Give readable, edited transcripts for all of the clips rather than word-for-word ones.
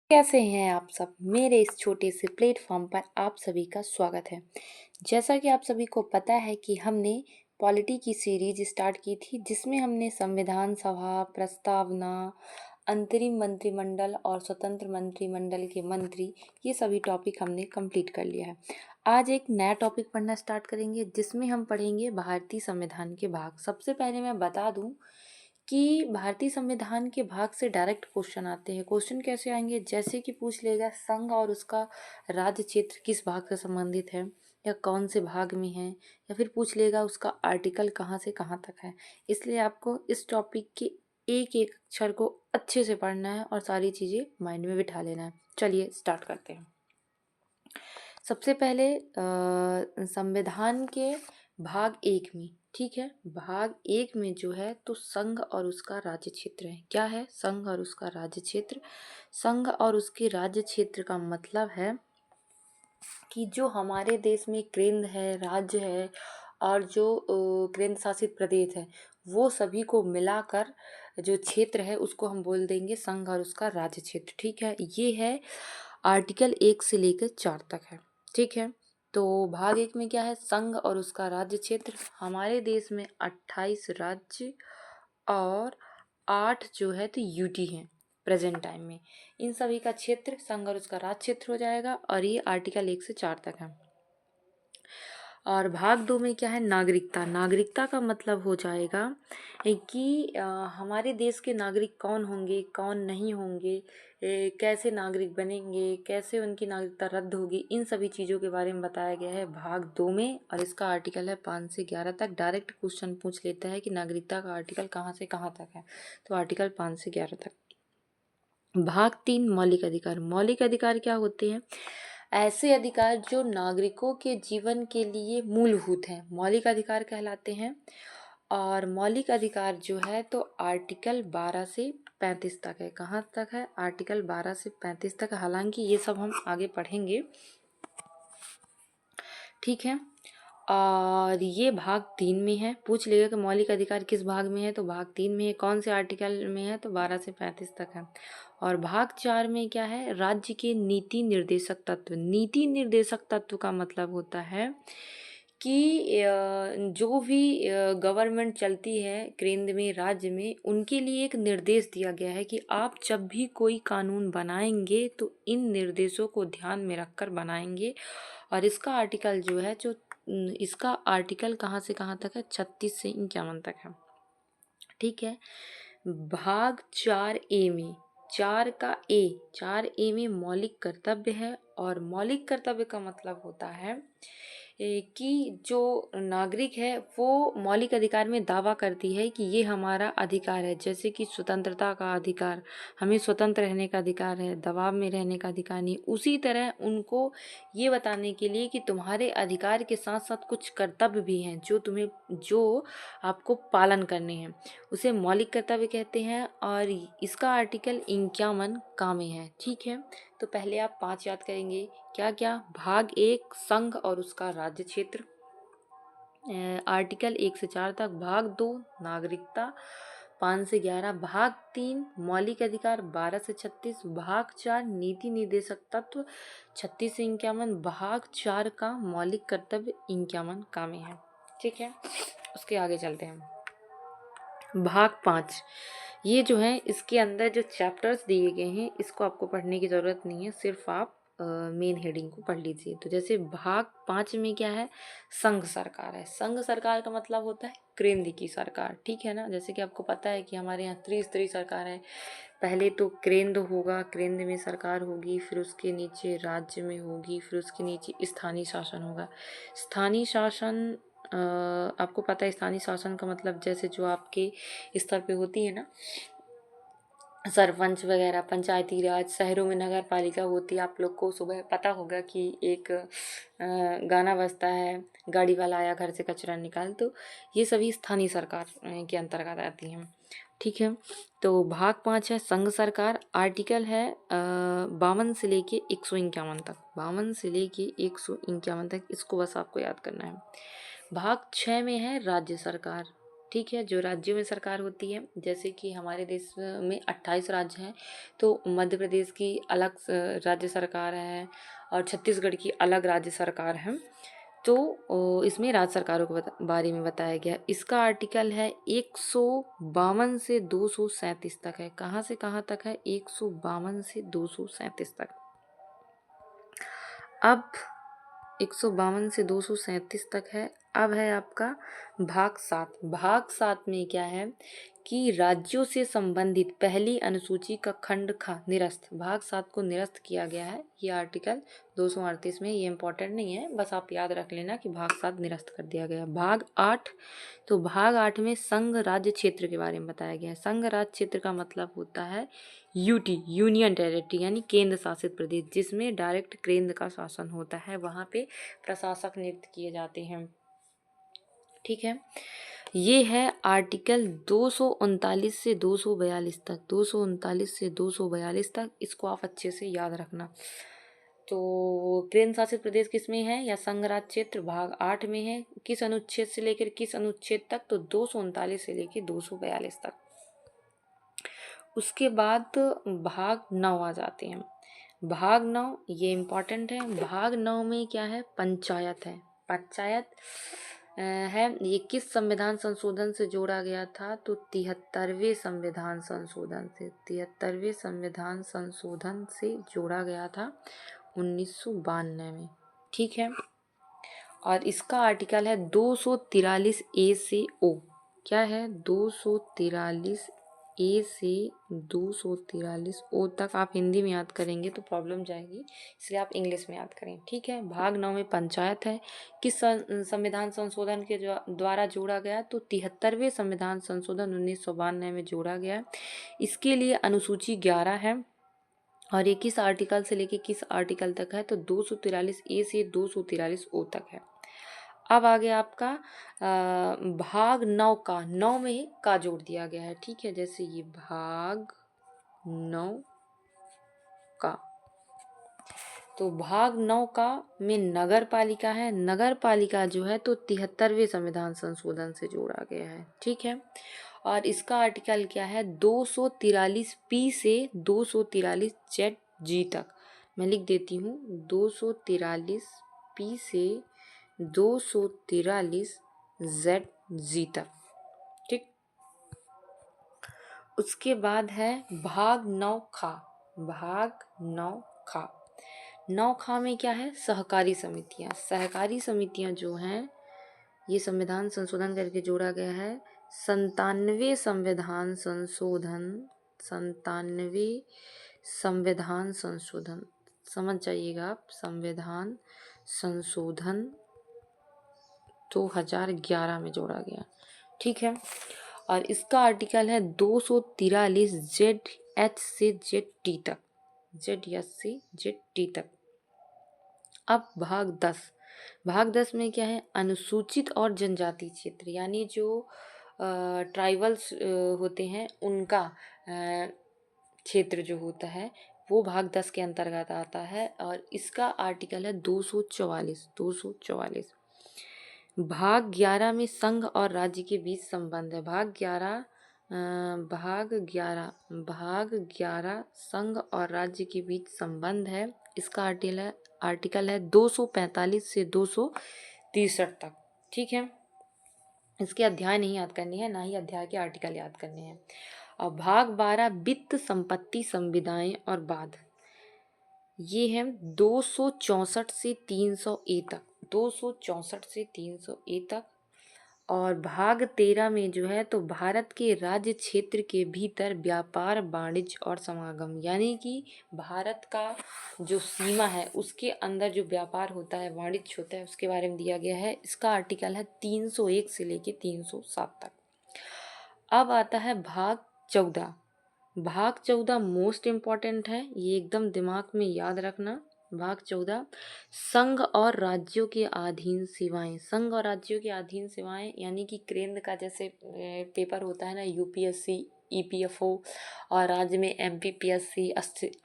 कैसे हैं आप सब। मेरे इस छोटे से प्लेटफॉर्म पर आप सभी का स्वागत है। जैसा कि आप सभी को पता है कि हमने पॉलिटी की सीरीज स्टार्ट की थी, जिसमें हमने संविधान सभा, प्रस्तावना, अंतरिम मंत्रिमंडल और स्वतंत्र मंत्रिमंडल के मंत्री, ये सभी टॉपिक हमने कंप्लीट कर लिया है। आज एक नया टॉपिक पढ़ना स्टार्ट करेंगे, जिसमें हम पढ़ेंगे भारतीय संविधान के भाग। सबसे पहले मैं बता दूं कि भारतीय संविधान के भाग से डायरेक्ट क्वेश्चन आते हैं। क्वेश्चन कैसे आएंगे? जैसे कि पूछ लेगा संघ और उसका राज्य क्षेत्र किस भाग से संबंधित है, या कौन से भाग में है, या फिर पूछ लेगा उसका आर्टिकल कहाँ से कहाँ तक है। इसलिए आपको इस टॉपिक के एक एक अक्षर को अच्छे से पढ़ना है और सारी चीज़ें माइंड में बिठा लेना है। चलिए स्टार्ट करते हैं। सबसे पहले संविधान के भाग एक में, ठीक है, भाग एक में जो है तो संघ और उसका राज्य क्षेत्र है। क्या है? संघ और उसका राज्य क्षेत्र। संघ और उसके राज्य क्षेत्र का मतलब है कि जो हमारे देश में केंद्र है, राज्य है और जो केंद्र शासित प्रदेश है, वो सभी को मिलाकर जो क्षेत्र है उसको हम बोल देंगे संघ और उसका राज्य क्षेत्र। ठीक है, ये है आर्टिकल 1 से लेकर 4 तक है। ठीक है, तो भाग एक में क्या है? संघ और उसका राज्य क्षेत्र। हमारे देश में 28 राज्य और 8 जो है तो यूटी हैं प्रेजेंट टाइम में। इन सभी का क्षेत्र संघ और उसका राज्य क्षेत्र हो जाएगा और ये आर्टिकल 1 से 4 तक है। और भाग 2 में क्या है? नागरिकता। नागरिकता का मतलब हो जाएगा कि हमारे देश के नागरिक कौन होंगे, कौन नहीं होंगे, कैसे नागरिक बनेंगे, कैसे उनकी नागरिकता रद्द होगी, इन सभी चीज़ों के बारे में बताया गया है भाग 2 में। और इसका आर्टिकल है 5 से 11 तक। डायरेक्ट क्वेश्चन पूछ लेता है कि नागरिकता का आर्टिकल कहाँ से कहाँ तक है, तो आर्टिकल 5 से 11 तक। भाग 3 मौलिक अधिकार। मौलिक अधिकार क्या होते हैं? ऐसे अधिकार जो नागरिकों के जीवन के लिए मूलभूत हैं, मौलिक अधिकार कहलाते हैं। और मौलिक अधिकार जो है तो आर्टिकल 12 से 35 तक है। कहाँ तक है? आर्टिकल 12 से 35 तक। हालांकि ये सब हम आगे पढ़ेंगे, ठीक है। और ये भाग 3 में है। पूछ लेगा कि मौलिक अधिकार किस भाग में है, तो भाग 3 में है। कौन से आर्टिकल में है, तो 12 से 35 तक है। और भाग 4 में क्या है? राज्य के नीति निर्देशक तत्व। नीति निर्देशक तत्व का मतलब होता है कि जो भी गवर्नमेंट चलती है केंद्र में, राज्य में, उनके लिए एक निर्देश दिया गया है कि आप जब भी कोई कानून बनाएंगे तो इन निर्देशों को ध्यान में रखकर बनाएंगे। और इसका आर्टिकल जो है जो इसका आर्टिकल कहाँ से कहाँ तक है? 36 से 51 तक है। ठीक है। भाग 4 ए में, 4 ए में मौलिक कर्तव्य है। और मौलिक कर्तव्य का मतलब होता है कि जो नागरिक है वो मौलिक अधिकार में दावा करती है कि ये हमारा अधिकार है। जैसे कि स्वतंत्रता का अधिकार, हमें स्वतंत्र रहने का अधिकार है, दबाव में रहने का अधिकार नहीं। उसी तरह उनको ये बताने के लिए कि तुम्हारे अधिकार के साथ साथ कुछ कर्तव्य भी हैं जो आपको पालन करने हैं, उसे मौलिक कर्तव्य कहते हैं। और इसका आर्टिकल 51 का में है। ठीक है, तो पहले आप 5 याद करेंगे। क्या क्या? भाग 1 संघ और उसका राज्य क्षेत्र, आर्टिकल 1 से 4 तक। भाग 2 नागरिकता, 5 से 11। भाग 3 मौलिक अधिकार, 12 से 36। भाग 4 नीति निर्देशक तत्व, 36 से 51। भाग 4 का मौलिक कर्तव्य 51 का में है। ठीक है, उसके आगे चलते हैं। भाग 5, ये जो है इसके अंदर जो चैप्टर्स दिए गए हैं इसको आपको पढ़ने की ज़रूरत नहीं है, सिर्फ आप मेन हेडिंग को पढ़ लीजिए। तो जैसे भाग 5 में क्या है? संघ सरकार है। संघ सरकार का मतलब होता है केंद्र की सरकार। ठीक है ना, जैसे कि आपको पता है कि हमारे यहाँ त्रिस्तरीय सरकार है। पहले तो केंद्र होगा, केंद्र में सरकार होगी, फिर उसके नीचे राज्य में होगी, फिर उसके नीचे स्थानीय शासन होगा। स्थानीय शासन आपको पता है स्थानीय शासन का मतलब जैसे जो आपके स्तर पे होती है ना, सरपंच वगैरह, पंचायती राज। शहरों में नगर पालिका होती है। आप लोग को सुबह पता होगा कि एक गाना बजता है, गाड़ी वाला आया घर से कचरा निकाल। तो ये सभी स्थानीय सरकार के अंतर्गत आती हैं। ठीक है, तो भाग 5 है संघ सरकार। आर्टिकल है 52 से लेके 151 तक। 52 से लेके 151 तक, इसको बस आपको याद करना है। भाग 6 में है राज्य सरकार। ठीक है, जो राज्यों में सरकार होती है, जैसे कि हमारे देश में 28 राज्य हैं, तो मध्य प्रदेश की अलग राज्य सरकार है और छत्तीसगढ़ की अलग राज्य सरकार है। तो इसमें राज्य सरकारों के बारे में बताया गया है। इसका आर्टिकल है 152 से 237 तक है। कहाँ से कहाँ तक है? 152 से 237 तक। अब 152 से 237 तक है। अब है आपका भाग 7। भाग 7 में क्या है कि राज्यों से संबंधित पहली अनुसूची का खंड खा निरस्त। भाग 7 को निरस्त किया गया है। ये आर्टिकल 238 में। ये इम्पोर्टेंट नहीं है, बस आप याद रख लेना कि भाग 7 निरस्त कर दिया गया है। भाग 8, तो भाग 8 में संघ राज्य क्षेत्र के बारे में बताया गया है। संघ राज्य क्षेत्र का मतलब होता है यूटी, यूनियन टेरिटरी, यानी केंद्र शासित प्रदेश, जिसमें डायरेक्ट केंद्र का शासन होता है। वहाँ पे प्रशासक नियुक्त किए जाते हैं। ठीक है, ये है आर्टिकल 239 से 242 तक। 239 से 242 तक, इसको आप अच्छे से याद रखना। तो केंद्र शासित प्रदेश किस में है या संघ राज्य क्षेत्र? भाग 8 में है। किस अनुच्छेद से लेकर किस अनुच्छेद तक? तो 239 से लेकर 242 तक। उसके बाद भाग 9 आ जाते हैं। भाग 9 ये इम्पोर्टेंट है। भाग 9 में क्या है? पंचायत है। पंचायत है। ये किस संविधान संशोधन से जोड़ा गया था? तो 73वें संविधान संशोधन से। 73वें संविधान संशोधन से जोड़ा गया था 1992 में। ठीक है, और इसका आर्टिकल है 243 ए से ओ। क्या है? 243 ए से 243 ओ तक आप हिंदी में याद करेंगे तो प्रॉब्लम जाएगी, इसलिए आप इंग्लिश में याद करें। ठीक है, भाग 9 में पंचायत है। किस संविधान संशोधन के द्वारा जोड़ा गया? तो 73वें संविधान संशोधन 1992 में जोड़ा गया। इसके लिए अनुसूची 11 है और ये किस आर्टिकल से लेके किस आर्टिकल तक है? तो 243 ए से 243 ओ तक है। अब आगे आपका भाग 9 का, 9 में ही का जोड़ दिया गया है। ठीक है, जैसे ये भाग 9 का, तो भाग 9 का में नगर पालिका है। नगर पालिका जो है तो 73वें संविधान संशोधन से जोड़ा गया है। ठीक है, और इसका आर्टिकल क्या है? 243 पी से 243 जेड जी तक। मैं लिख देती हूँ, 243 पी से 243 जेड जी तक। ठीक, उसके बाद है भाग 9 खा। भाग 9 खा, 9 खा में क्या है? सहकारी समितियां। सहकारी समितियां जो हैं ये संविधान संशोधन करके जोड़ा गया है। 97वें संविधान संशोधन, 97वें संविधान संशोधन, समझ जाइएगा आप, संविधान संशोधन 2011 में जोड़ा गया। ठीक है, और इसका आर्टिकल है 243 जेड एच से जेड टी तक। जेड एच से जेड टी तक। अब भाग 10। भाग 10 में क्या है? अनुसूचित और जनजाति क्षेत्र, यानी जो ट्राइबल्स होते हैं उनका क्षेत्र जो होता है वो भाग 10 के अंतर्गत आता है और इसका आर्टिकल है 244। 244। भाग 11 में संघ और राज्य के बीच संबंध है। भाग 11 भाग 11 संघ और राज्य के बीच संबंध है। इसका आर्टिकल है 245 से 263 तक। ठीक है, इसके अध्याय नहीं याद करनी है, ना ही अध्याय के आर्टिकल याद करने हैं। और भाग 12 वित्त संपत्ति संविदाएं और बाध, ये है 264 से 300 ए तक। 264 से 300 ए तक। और भाग 13 में जो है तो भारत के राज्य क्षेत्र के भीतर व्यापार वाणिज्य और समागम, यानी कि भारत का जो सीमा है उसके अंदर जो व्यापार होता है, वाणिज्य होता है, उसके बारे में दिया गया है। इसका आर्टिकल है 301 से लेके 307 तक। अब आता है भाग 14। भाग 14 मोस्ट इम्पॉर्टेंट है, ये एकदम दिमाग में याद रखना। भाग 14 संघ और राज्यों के अधीन सेवाएं। संघ और राज्यों के अधीन सेवाएं यानी कि केंद्र का जैसे पेपर होता है ना, यूपीएससी EPFO और राज्य में MPPSC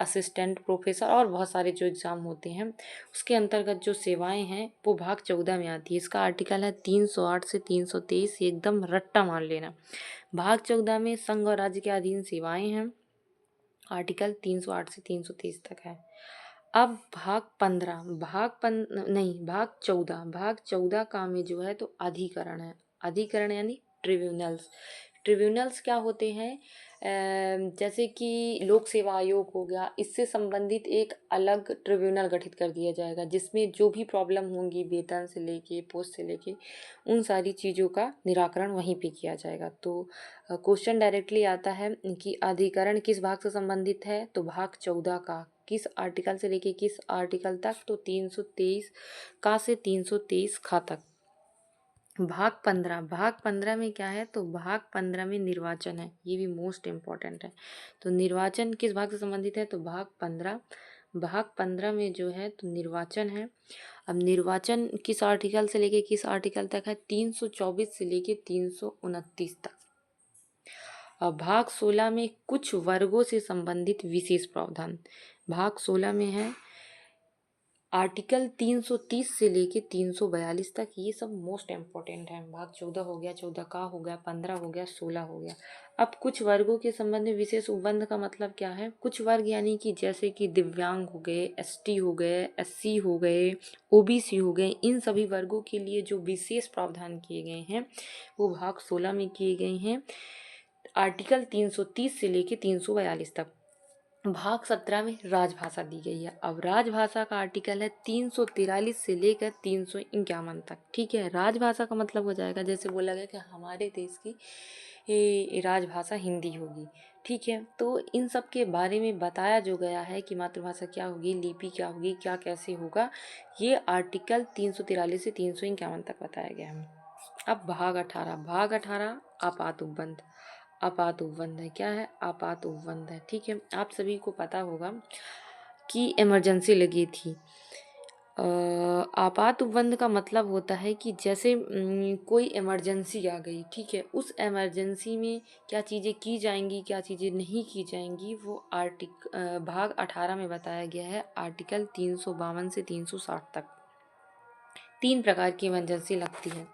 असिस्टेंट प्रोफेसर और बहुत सारे जो एग्ज़ाम होते हैं उसके अंतर्गत जो सेवाएं हैं वो भाग 14 में आती है। इसका आर्टिकल है 308 से 323, ये एकदम रट्टा मान लेना। भाग 14 में संघ और राज्य के अधीन सेवाएं हैं, आर्टिकल 308 से 323 तक है। अब भाग 14 का में जो है तो अधिकरण है। अधिकरण यानी ट्रिब्यूनल्स। ट्रिब्यूनल्स क्या होते हैं? जैसे कि लोक सेवा आयोग हो गया, इससे संबंधित एक अलग ट्रिब्यूनल गठित कर दिया जाएगा जिसमें जो भी प्रॉब्लम होंगी वेतन से लेके पोस्ट से लेके उन सारी चीज़ों का निराकरण वहीं पे किया जाएगा। तो क्वेश्चन डायरेक्टली आता है कि अधिकरण किस भाग से संबंधित है, तो भाग 14 का। किस आर्टिकल से लेके किस आर्टिकल तक, तो 323 का से 323 खा तक। भाग 15 में क्या है, तो भाग 15 में निर्वाचन है, ये भी मोस्ट इम्पॉर्टेंट है। तो निर्वाचन किस भाग से संबंधित है, तो भाग 15 में जो है तो निर्वाचन है। अब निर्वाचन किस आर्टिकल से लेके किस आर्टिकल तक है, 324 से लेके 329 तक। अब भाग 16 में कुछ वर्गों से संबंधित विशेष प्रावधान, भाग 16 में है आर्टिकल 330 से लेके 342 तक, ये सब मोस्ट इम्पोर्टेंट है। भाग 14 हो गया, 14 का हो गया, 15 हो गया, 16 हो गया। अब कुछ वर्गों के संबंध में विशेष उपबंध का मतलब क्या है? कुछ वर्ग यानी कि जैसे कि दिव्यांग हो गए, ST हो गए, SC हो गए, OBC हो गए, इन सभी वर्गों के लिए जो विशेष प्रावधान किए गए हैं वो भाग 16 में किए गए हैं, आर्टिकल 330 से लेके 342 तक। भाग 17 में राजभाषा दी गई है। अब राजभाषा का आर्टिकल है 343 से लेकर 351 तक। ठीक है, राजभाषा का मतलब हो जाएगा जैसे बोला गया कि हमारे देश की राजभाषा हिंदी होगी। ठीक है, तो इन सब के बारे में बताया जो गया है कि मातृभाषा क्या होगी, लिपि क्या होगी, क्या कैसे होगा, ये आर्टिकल 343 से 351 तक बताया गया है। अब भाग 18 आपात उपबंध है। क्या है? आपात उपबंध है। ठीक है, आप सभी को पता होगा कि इमरजेंसी लगी थी। आपात उपबंध का मतलब होता है कि जैसे कोई इमरजेंसी आ गई, ठीक है, उस इमरजेंसी में क्या चीज़ें की जाएंगी, क्या चीज़ें नहीं की जाएंगी, वो भाग 18 में बताया गया है, आर्टिकल 352 से 360 तक। 3 प्रकार की इमरजेंसी लगती है।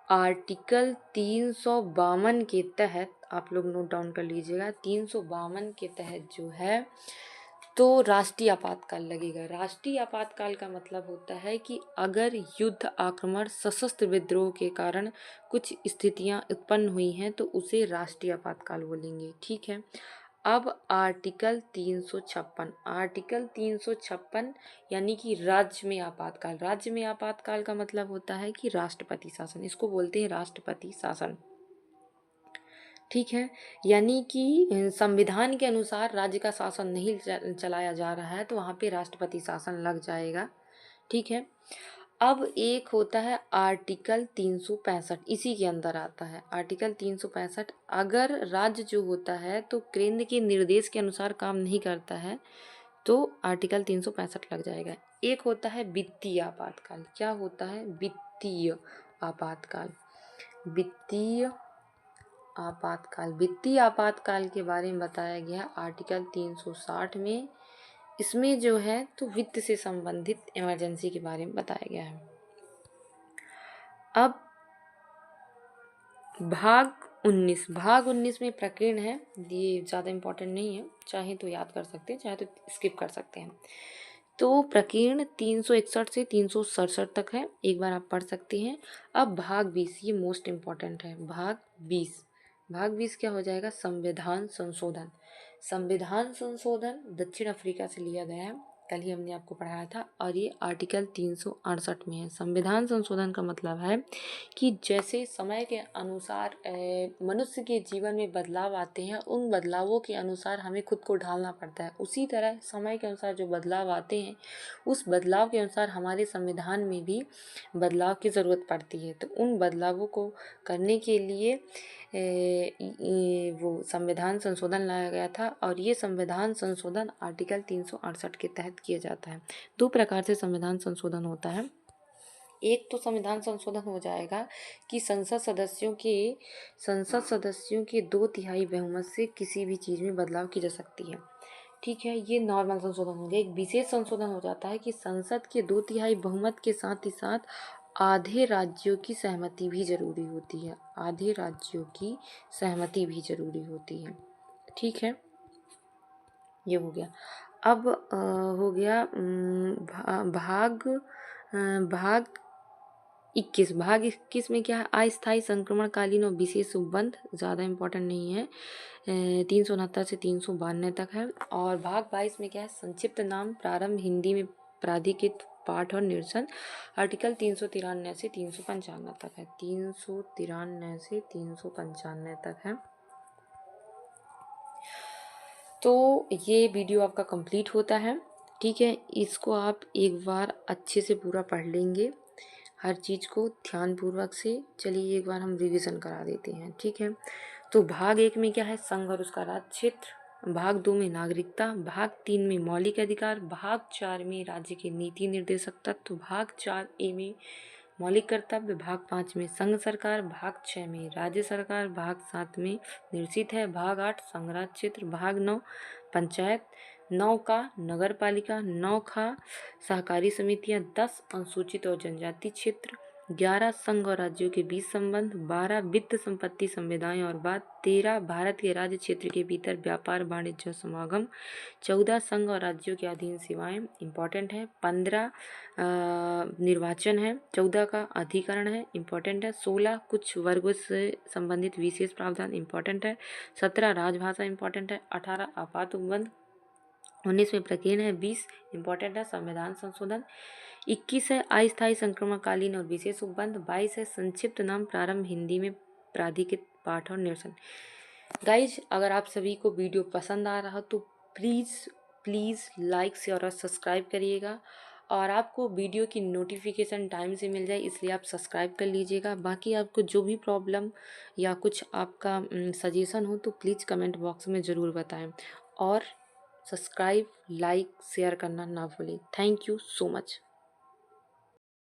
आर्टिकल 352 के तहत, आप लोग नोट डाउन कर लीजिएगा, 352 के तहत जो है तो राष्ट्रीय आपातकाल लगेगा। राष्ट्रीय आपातकाल का मतलब होता है कि अगर युद्ध, आक्रमण, सशस्त्र विद्रोह के कारण कुछ स्थितियां उत्पन्न हुई हैं तो उसे राष्ट्रीय आपातकाल बोलेंगे। ठीक है, अब आर्टिकल 356 यानी कि राज्य में आपातकाल। राज्य में आपातकाल का मतलब होता है कि राष्ट्रपति शासन, इसको बोलते हैं राष्ट्रपति शासन। ठीक है, यानी कि संविधान के अनुसार राज्य का शासन नहीं चलाया जा रहा है तो वहाँ पे राष्ट्रपति शासन लग जाएगा। ठीक है, अब एक होता है आर्टिकल 365, इसी के अंदर आता है आर्टिकल 365। अगर राज्य जो होता है तो केंद्र के निर्देश के अनुसार काम नहीं करता है तो आर्टिकल 365 लग जाएगा। एक होता है वित्तीय आपातकाल। क्या होता है? वित्तीय आपातकाल। वित्तीय आपातकाल के बारे में बताया गया आर्टिकल 360 में। इसमें जो है तो वित्त से संबंधित इमरजेंसी के बारे में बताया गया है। अब भाग 19 में प्रकीर्ण है, ये ज़्यादा इम्पोर्टेंट नहीं है, चाहे तो याद कर सकते हैं, चाहे तो स्किप कर सकते हैं। तो प्रकीर्ण 361 से 367 तक है, एक बार आप पढ़ सकते हैं। अब भाग 20, ये मोस्ट इम्पॉर्टेंट है। भाग 20 क्या हो जाएगा? संविधान संशोधन। संविधान संशोधन दक्षिण अफ्रीका से लिया गया है, कल ही हमने आपको पढ़ाया था, और ये आर्टिकल 368 में है। संविधान संशोधन का मतलब है कि जैसे समय के अनुसार मनुष्य के जीवन में बदलाव आते हैं, उन बदलावों के अनुसार हमें खुद को ढालना पड़ता है। उसी तरह समय के अनुसार जो बदलाव आते हैं उस बदलाव के अनुसार हमारे संविधान में भी बदलाव की ज़रूरत पड़ती है। तो उन बदलावों को करने के लिए वो संविधान संशोधन लाया गया था, और ये संविधान संशोधन आर्टिकल 368 के तहत किया जाता है। 2 प्रकार से संविधान संशोधन होता है। एक तो संविधान संशोधन हो जाएगा कि संसद सदस्यों के 2/3 बहुमत से किसी भी चीज़ में बदलाव की जा सकती है। ठीक है, ये नॉर्मल संशोधन हो गया। एक विशेष संशोधन हो जाता है कि संसद के 2/3 बहुमत के साथ ही साथ आधे राज्यों की सहमति भी जरूरी होती है। आधे राज्यों की सहमति भी जरूरी होती है। ठीक है, ये हो गया। अब हो गया भाग 21। भाग 21 में क्या है, अस्थायी संक्रमणकालीन और विशेष उपबंध, ज़्यादा इम्पोर्टेंट नहीं है, 369 से 392 तक है। और भाग 22 में क्या है, संक्षिप्त नाम प्रारंभ हिंदी में प्राधिकृत पाठ और निरसन, आर्टिकल 393 से 395 तक है। 393 से 395 तक है। तो ये वीडियो आपका कंप्लीट होता है। ठीक है, इसको आप एक बार अच्छे से पूरा पढ़ लेंगे, हर चीज़ को ध्यानपूर्वक से। चलिए एक बार हम रिवीजन करा देते हैं। ठीक है, तो भाग 1 में क्या है, संघ और उसका राज्य क्षेत्र। भाग 2 में नागरिकता। भाग 3 में मौलिक अधिकार। भाग 4 में राज्य के नीति निर्देशक तत्व। भाग 4A में मौलिक कर्तव्य। भाग 5 में संघ सरकार। भाग 6 में राज्य सरकार। भाग 7 में निश्चित है। भाग 8 संघ राज्य क्षेत्र। भाग 9 पंचायत। 9 का नगर पालिका। 9 का सहकारी समितियां। 10 अनुसूचित और जनजाति क्षेत्र। 11 संघ और राज्यों के बीच संबंध। 12 वित्त संपत्ति संविदाएं और बात। 13 भारत के राज्य क्षेत्र के भीतर व्यापार वाणिज्य और समागम। 14 संघ और राज्यों के अधीन सेवाएं, इम्पोर्टेंट है। 15 निर्वाचन है। 14 का अधिकरण है, इम्पोर्टेंट है। 16 कुछ वर्गों से संबंधित विशेष प्रावधान, इम्पोर्टेंट है। 17 राजभाषा, इम्पोर्टेंट है। 18 आपात उपबंध। 19 में प्रकीर्ण है। 20 इम्पोर्टेंट है, संविधान संशोधन। 21 है अस्थायी संक्रमणकालीन और विशेष उपबंध। 22 है संक्षिप्त नाम प्रारंभ हिंदी में प्राधिकृत पाठ और निरसन। गाइज, अगर आप सभी को वीडियो पसंद आ रहा तो प्लीज़ लाइक शेयर और सब्सक्राइब करिएगा, और आपको वीडियो की नोटिफिकेशन टाइम से मिल जाए इसलिए आप सब्सक्राइब कर लीजिएगा। बाकी आपको जो भी प्रॉब्लम या कुछ आपका सजेशन हो तो प्लीज़ कमेंट बॉक्स में ज़रूर बताएं, और सब्सक्राइब, लाइक, शेयर करना ना भूलें। Thank you so much.